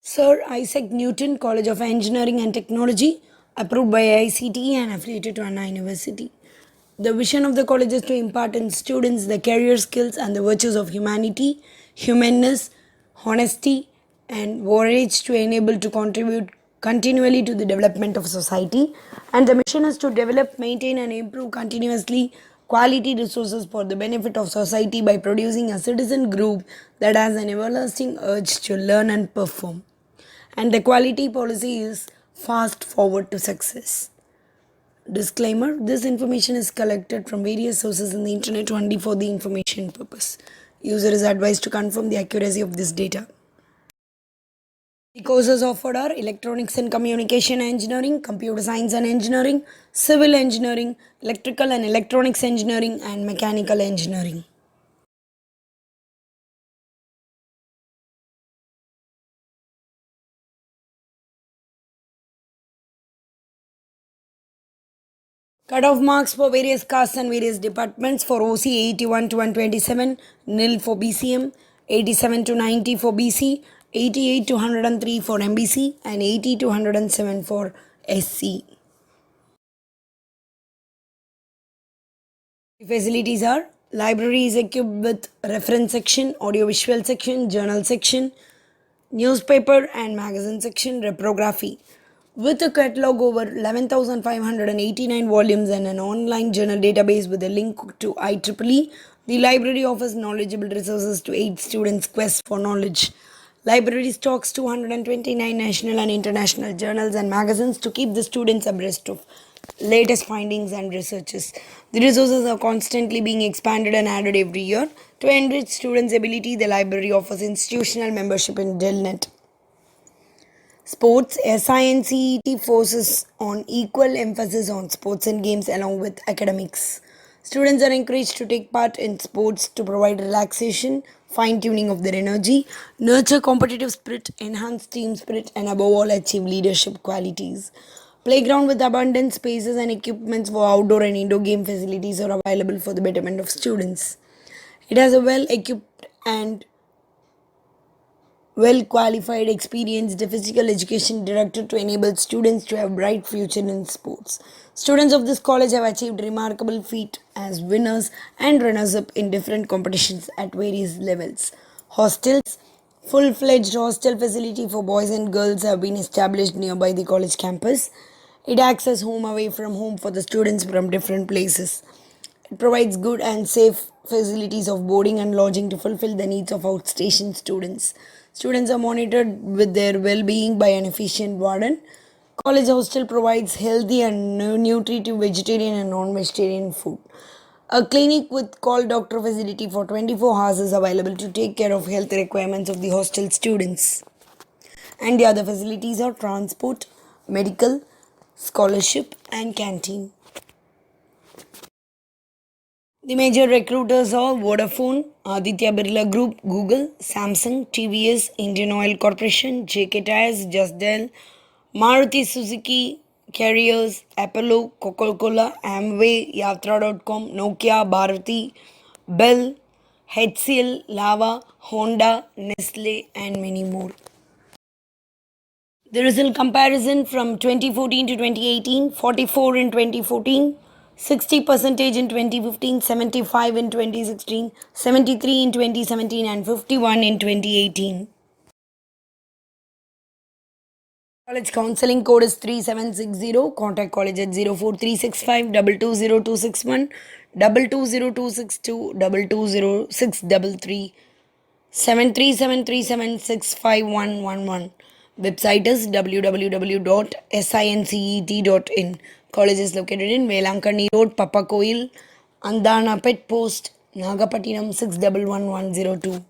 Sir Isaac Newton College of Engineering and Technology, approved by ICT and affiliated to Anna University. The vision of the college is to impart in students the career skills and the virtues of humanity, humanness, honesty, and courage to enable to contribute continually to the development of society. And the mission is to develop, maintain, and improve continuously quality resources for the benefit of society by producing a citizen group that has an everlasting urge to learn and perform. And the quality policy is fast forward to success. Disclaimer: this information is collected from various sources in the internet only for the information purpose. User is advised to confirm the accuracy of this data. The courses offered are Electronics and Communication Engineering, Computer Science and Engineering, Civil Engineering, Electrical and Electronics Engineering, and Mechanical Engineering. Cut-off marks for various castes and various departments: for OC 81 to 127, nil for BCM, 87 to 90 for BC, 88 to 103 for MBC, and 80 to 107 for SC. The facilities are: library is equipped with reference section, audiovisual section, journal section, newspaper and magazine section, reprography. With a catalog over 11,589 volumes and an online journal database with a link to IEEE, the library offers knowledgeable resources to aid students' quest for knowledge. Library stocks 229 national and international journals and magazines to keep the students abreast of latest findings and researches. The resources are constantly being expanded and added every year. To enrich students' ability, the library offers institutional membership in Delnet. Sports: SINCET forces on equal emphasis on sports and games along with academics. Students are encouraged to take part in sports to provide relaxation, fine tuning of their energy, nurture competitive spirit, enhance team spirit, and above all, achieve leadership qualities. Playground with abundant spaces and equipments for outdoor and indoor game facilities are available for the betterment of students. It has a well equipped and well qualified, experienced physical education director to enable students to have bright future in sports. Students of this college have achieved remarkable feat as winners and runners up in different competitions at various levels. Hostels: full-fledged hostel facility for boys and girls have been established nearby the college campus. It acts as home away from home for the students from different places. It provides good and safe facilities of boarding and lodging to fulfill the needs of outstation students. Students are monitored with their well-being by an efficient warden. College hostel provides healthy and nutritive vegetarian and non-vegetarian food. A clinic with call doctor facility for 24 hours is available to take care of health requirements of the hostel students. And the other facilities are transport, medical, scholarship, and canteen. The major recruiters are Vodafone, Aditya Birla Group, Google, Samsung, TVS, Indian Oil Corporation, JK Tyres, Just Dial, Maruti Suzuki, Carriers, Apollo, Coca-Cola, Amway, Yatra.com, Nokia, Bharati, Bell, HCL, Lava, Honda, Nestle, and many more. The result comparison from 2014 to 2018: 44 in 2014, 60% in 2015, 75 in 2016, 73 in 2017, and 51 in 2018. College counseling code is 3760. Contact college at 04365 220 220 220 737376511. Website is www.sincet.in. College is located in Velankani Road, Papakoil, Andana Pet Post, Nagapattinam 611102.